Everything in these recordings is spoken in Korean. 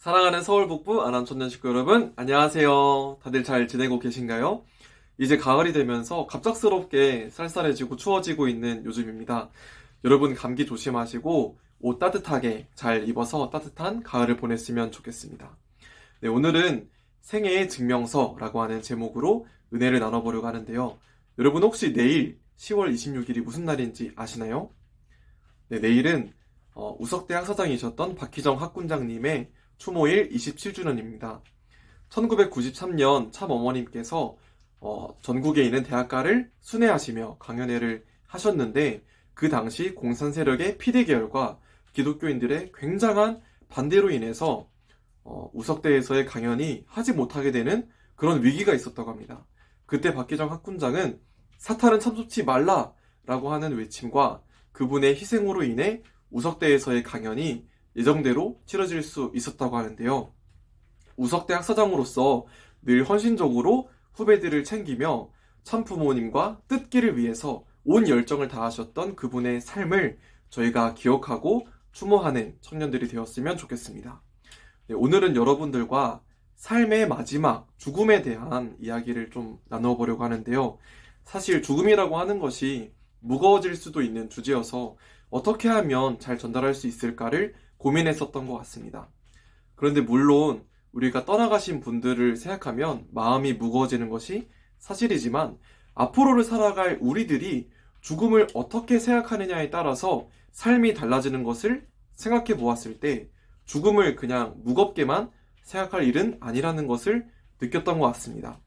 사랑하는 서울북부 아남촌년식구 여러분, 안녕하세요. 다들 잘 지내고 계신가요? 이제 가을이 되면서 갑작스럽게 쌀쌀해지고 추워지고 있는 요즘입니다. 여러분 감기 조심하시고 옷 따뜻하게 잘 입어서 따뜻한 가을을 보냈으면 좋겠습니다. 네, 오늘은 생애의 증명서라고 하는 제목으로 은혜를 나눠보려고 하는데요. 여러분 혹시 내일 10월 26일이 무슨 날인지 아시나요? 네, 내일은 우석대 학사장이셨던 박희정 학군장님의 추모일 27주년입니다. 1993년 참 어머님께서 전국에 있는 대학가를 순회하시며 강연회를 하셨는데 그 당시 공산 세력의 피대 계열과 기독교인들의 굉장한 반대로 인해서 우석대에서의 강연이 하지 못하게 되는 그런 위기가 있었다고 합니다. 그때 박희정 학군장은 사탄은 참석치 말라라고 하는 외침과 그분의 희생으로 인해 우석대에서의 강연이 예정대로 치러질 수 있었다고 하는데요. 우석대 학사장으로서 늘 헌신적으로 후배들을 챙기며 참부모님과 뜻기를 위해서 온 열정을 다하셨던 그분의 삶을 저희가 기억하고 추모하는 청년들이 되었으면 좋겠습니다. 네, 오늘은 여러분들과 삶의 마지막 죽음에 대한 이야기를 좀 나눠보려고 하는데요. 사실 죽음이라고 하는 것이 무거워질 수도 있는 주제여서 어떻게 하면 잘 전달할 수 있을까를 고민했었던 것 같습니다. 그런데 물론 우리가 떠나가신 분들을 생각하면 마음이 무거워지는 것이 사실이지만 앞으로를 살아갈 우리들이 죽음을 어떻게 생각하느냐에 따라서 삶이 달라지는 것을 생각해 보았을 때 죽음을 그냥 무겁게만 생각할 일은 아니라는 것을 느꼈던 것 같습니다.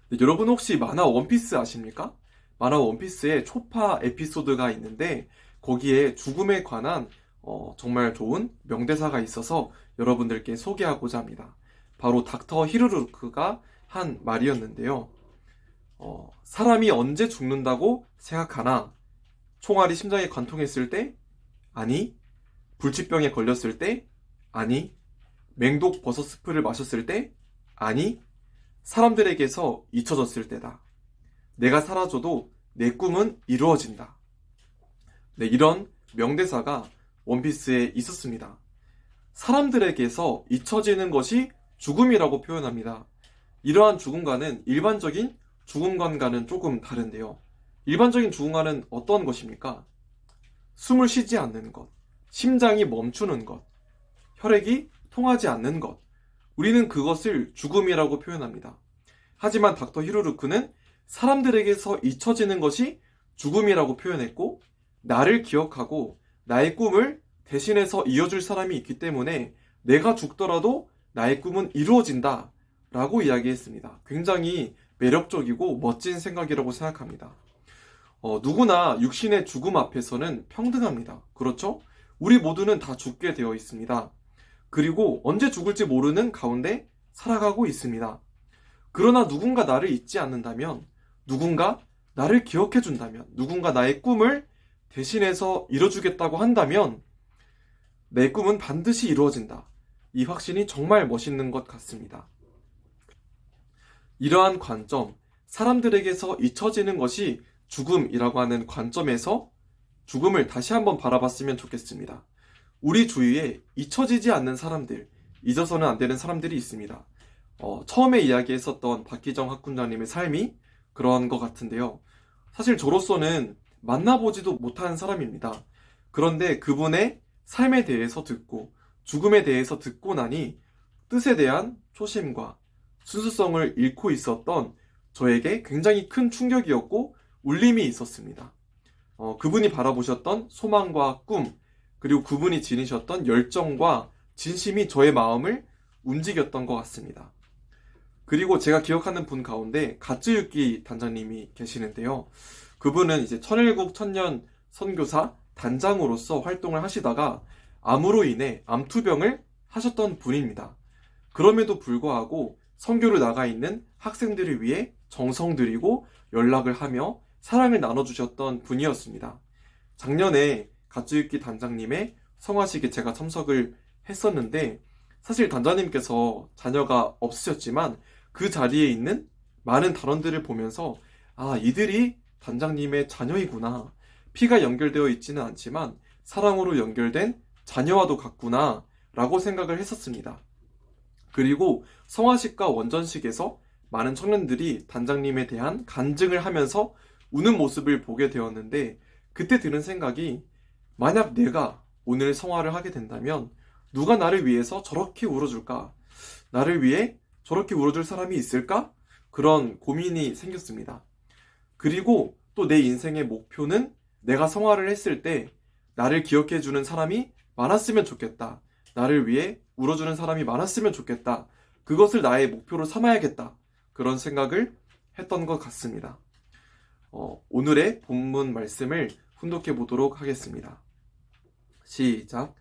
네, 여러분 혹시 만화 원피스 아십니까? 만화 원피스에 초파 에피소드가 있는데 거기에 죽음에 관한 정말 좋은 명대사가 있어서 여러분들께 소개하고자 합니다. 바로 닥터 히루루크가 한 말이었는데요. 사람이 언제 죽는다고 생각하나? 총알이 심장에 관통했을 때? 아니. 불치병에 걸렸을 때? 아니. 맹독 버섯 스프를 마셨을 때? 아니. 사람들에게서 잊혀졌을 때다. 내가 사라져도 내 꿈은 이루어진다. 네, 이런 명대사가 원피스에 있었습니다. 사람들에게서 잊혀지는 것이 죽음이라고 표현합니다. 이러한 죽음과는 일반적인 죽음과는 조금 다른데요. 일반적인 죽음과는 어떤 것입니까? 숨을 쉬지 않는 것, 심장이 멈추는 것, 혈액이 통하지 않는 것. 우리는 그것을 죽음이라고 표현합니다. 하지만 닥터 히루루크는 사람들에게서 잊혀지는 것이 죽음이라고 표현했고 나를 기억하고 나의 꿈을 대신해서 이어줄 사람이 있기 때문에 내가 죽더라도 나의 꿈은 이루어진다 라고 이야기했습니다. 굉장히 매력적이고 멋진 생각이라고 생각합니다. 누구나 육신의 죽음 앞에서는 평등합니다. 그렇죠? 우리 모두는 다 죽게 되어 있습니다. 그리고 언제 죽을지 모르는 가운데 살아가고 있습니다. 그러나 누군가 나를 잊지 않는다면, 누군가 나를 기억해 준다면, 누군가 나의 꿈을 대신해서 이뤄주겠다고 한다면 내 꿈은 반드시 이루어진다. 이 확신이 정말 멋있는 것 같습니다. 이러한 관점, 사람들에게서 잊혀지는 것이 죽음이라고 하는 관점에서 죽음을 다시 한번 바라봤으면 좋겠습니다. 우리 주위에 잊혀지지 않는 사람들, 잊어서는 안 되는 사람들이 있습니다. 처음에 이야기했었던 박희정 학군장님의 삶이 그런 것 같은데요. 사실 저로서는 만나보지도 못한 사람입니다. 그런데 그분의 삶에 대해서 듣고 죽음에 대해서 듣고 나니 뜻에 대한 초심과 순수성을 잃고 있었던 저에게 굉장히 큰 충격이었고 울림이 있었습니다. 그분이 바라보셨던 소망과 꿈, 그리고 그분이 지니셨던 열정과 진심이 저의 마음을 움직였던 것 같습니다. 그리고 제가 기억하는 분 가운데 가츠유키 단장님이 계시는데요. 그분은 이제 천일국 천년 선교사 단장으로서 활동을 하시다가 암으로 인해 암투병을 하셨던 분입니다. 그럼에도 불구하고 선교를 나가 있는 학생들을 위해 정성 들이고 연락을 하며 사랑을 나눠주셨던 분이었습니다. 작년에 가츠유키 단장님의 성화식에 제가 참석을 했었는데 사실 단장님께서 자녀가 없으셨지만 그 자리에 있는 많은 단원들을 보면서 이들이 단장님의 자녀이구나. 피가 연결되어 있지는 않지만 사랑으로 연결된 자녀와도 같구나 라고 생각을 했었습니다. 그리고 성화식과 원전식에서 많은 청년들이 단장님에 대한 간증을 하면서 우는 모습을 보게 되었는데, 그때 드는 생각이, 만약 내가 오늘 성화를 하게 된다면 누가 나를 위해서 저렇게 울어줄까? 나를 위해 저렇게 울어줄 사람이 있을까? 그런 고민이 생겼습니다. 그리고 또 내 인생의 목표는 내가 성화를 했을 때 나를 기억해주는 사람이 많았으면 좋겠다. 나를 위해 울어주는 사람이 많았으면 좋겠다. 그것을 나의 목표로 삼아야겠다. 그런 생각을 했던 것 같습니다. 오늘의 본문 말씀을 훈독해 보도록 하겠습니다. 시작.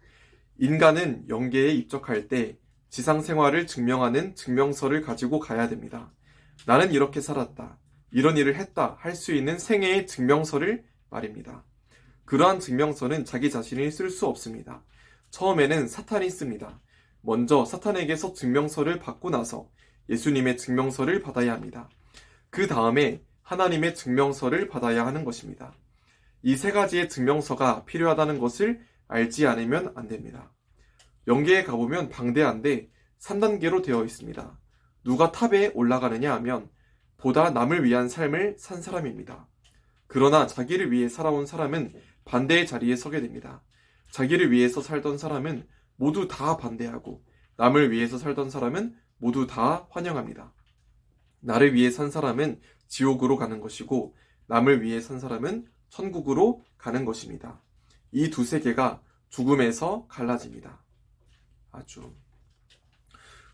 인간은 영계에 입적할 때 지상 생활을 증명하는 증명서를 가지고 가야 됩니다. 나는 이렇게 살았다, 이런 일을 했다 할 수 있는 생애의 증명서를 말입니다. 그러한 증명서는 자기 자신이 쓸 수 없습니다. 처음에는 사탄이 씁니다. 먼저 사탄에게서 증명서를 받고 나서 예수님의 증명서를 받아야 합니다. 그 다음에 하나님의 증명서를 받아야 하는 것입니다. 이 세 가지의 증명서가 필요하다는 것을 알지 않으면 안 됩니다. 영계에 가보면 방대한데 3단계로 되어 있습니다. 누가 탑에 올라가느냐 하면 보다 남을 위한 삶을 산 사람입니다. 그러나 자기를 위해 살아온 사람은 반대의 자리에 서게 됩니다. 자기를 위해서 살던 사람은 모두 다 반대하고, 남을 위해서 살던 사람은 모두 다 환영합니다. 나를 위해 산 사람은 지옥으로 가는 것이고, 남을 위해 산 사람은 천국으로 가는 것입니다. 이 두 세계가 죽음에서 갈라집니다.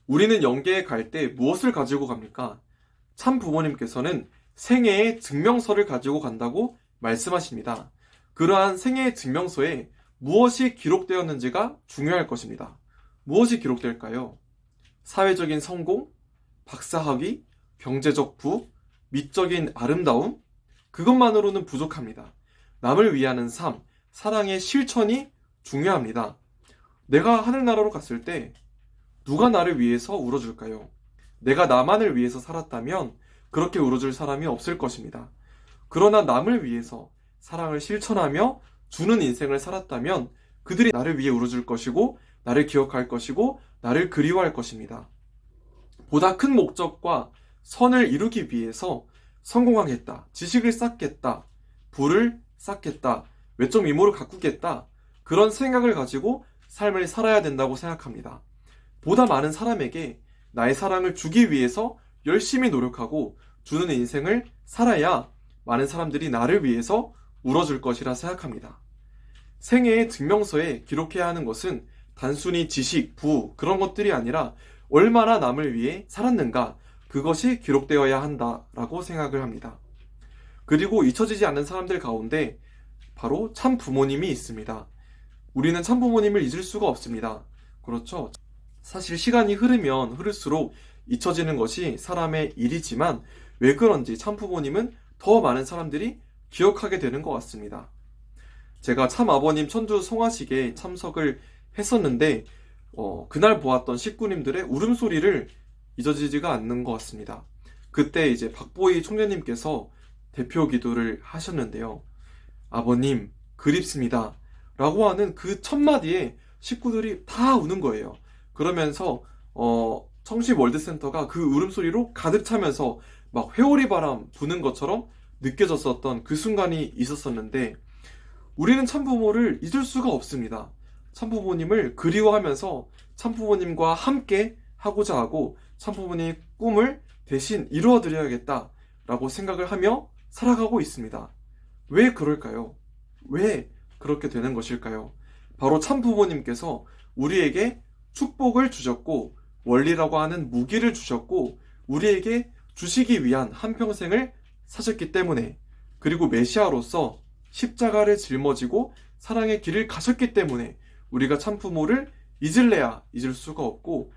우리는 영계에 갈 때 무엇을 가지고 갑니까? 참 부모님께서는 생애의 증명서를 가지고 간다고 말씀하십니다. 그러한 생애의 증명서에 무엇이 기록되었는지가 중요할 것입니다. 무엇이 기록될까요? 사회적인 성공, 박사학위, 경제적 부, 미적인 아름다움? 그것만으로는 부족합니다. 남을 위하는 삶, 사랑의 실천이 중요합니다. 내가 하늘나라로 갔을 때 누가 나를 위해서 울어줄까요? 내가 나만을 위해서 살았다면 그렇게 울어줄 사람이 없을 것입니다. 그러나 남을 위해서 사랑을 실천하며 주는 인생을 살았다면 그들이 나를 위해 울어줄 것이고, 나를 기억할 것이고, 나를 그리워할 것입니다. 보다 큰 목적과 선을 이루기 위해서 성공하겠다, 지식을 쌓겠다, 부를 쌓겠다, 외적 미모를 가꾸겠다, 그런 생각을 가지고 삶을 살아야 된다고 생각합니다. 보다 많은 사람에게 나의 사랑을 주기 위해서 열심히 노력하고 주는 인생을 살아야 많은 사람들이 나를 위해서 울어줄 것이라 생각합니다. 생애의 증명서에 기록해야 하는 것은 단순히 지식, 부, 그런 것들이 아니라 얼마나 남을 위해 살았는가, 그것이 기록되어야 한다라고 생각을 합니다. 그리고 잊혀지지 않는 사람들 가운데 바로 참 부모님이 있습니다. 우리는 참 부모님을 잊을 수가 없습니다. 그렇죠? 사실 시간이 흐르면 흐를수록 잊혀지는 것이 사람의 일이지만, 왜 그런지 참 부모님은 더 많은 사람들이 기억하게 되는 것 같습니다. 제가 참 아버님 천주 성화식에 참석을 했었는데 그날 보았던 식구님들의 울음소리를 잊어지지가 않는 것 같습니다. 그때 이제 박보희 총재님께서 대표 기도를 하셨는데요. 아버님 그립습니다 라고 하는 그 첫 마디에 식구들이 다 우는 거예요. 그러면서 청시 월드센터가 그 울음소리로 가득 차면서 막 회오리 바람 부는 것처럼 느껴졌었던 그 순간이 있었었는데, 우리는 참부모를 잊을 수가 없습니다. 참부모님을 그리워하면서 참부모님과 함께 하고자 하고 참부모님의 꿈을 대신 이루어드려야겠다 라고 생각을 하며 살아가고 있습니다. 왜 그럴까요? 왜 그렇게 되는 것일까요? 바로 참부모님께서 우리에게 축복을 주셨고, 원리라고 하는 무기를 주셨고, 우리에게 주시기 위한 한평생을 사셨기 때문에, 그리고 메시아로서 십자가를 짊어지고 사랑의 길을 가셨기 때문에 우리가 참부모를 잊을래야 잊을 수가 없고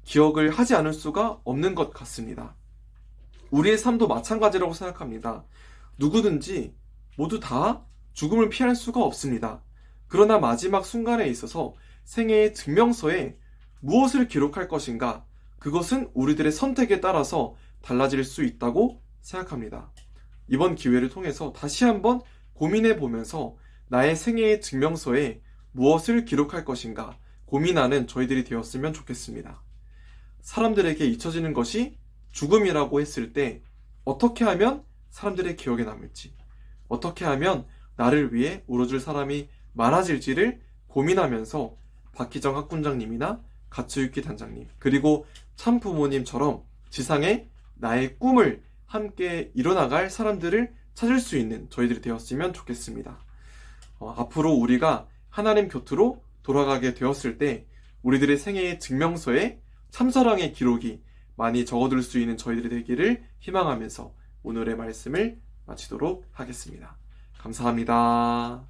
기억을 하지 않을 수가 없는 것 같습니다. 우리의 삶도 마찬가지라고 생각합니다. 누구든지 모두 다 죽음을 피할 수가 없습니다. 그러나 마지막 순간에 있어서 생애의 증명서에 무엇을 기록할 것인가, 그것은 우리들의 선택에 따라서 달라질 수 있다고 생각합니다. 이번 기회를 통해서 다시 한번 고민해 보면서 나의 생애의 증명서에 무엇을 기록할 것인가 고민하는 저희들이 되었으면 좋겠습니다. 사람들에게 잊혀지는 것이 죽음이라고 했을 때 어떻게 하면 사람들의 기억에 남을지, 어떻게 하면 나를 위해 울어줄 사람이 많아질지를 고민하면서 박희정 학군장님이나 가츠유키 단장님, 그리고 참 부모님처럼 지상에 나의 꿈을 함께 이뤄나갈 사람들을 찾을 수 있는 저희들이 되었으면 좋겠습니다. 앞으로 우리가 하나님 곁으로 돌아가게 되었을 때 우리들의 생애의 증명서에 참사랑의 기록이 많이 적어둘 수 있는 저희들이 되기를 희망하면서 오늘의 말씀을 마치도록 하겠습니다. 감사합니다.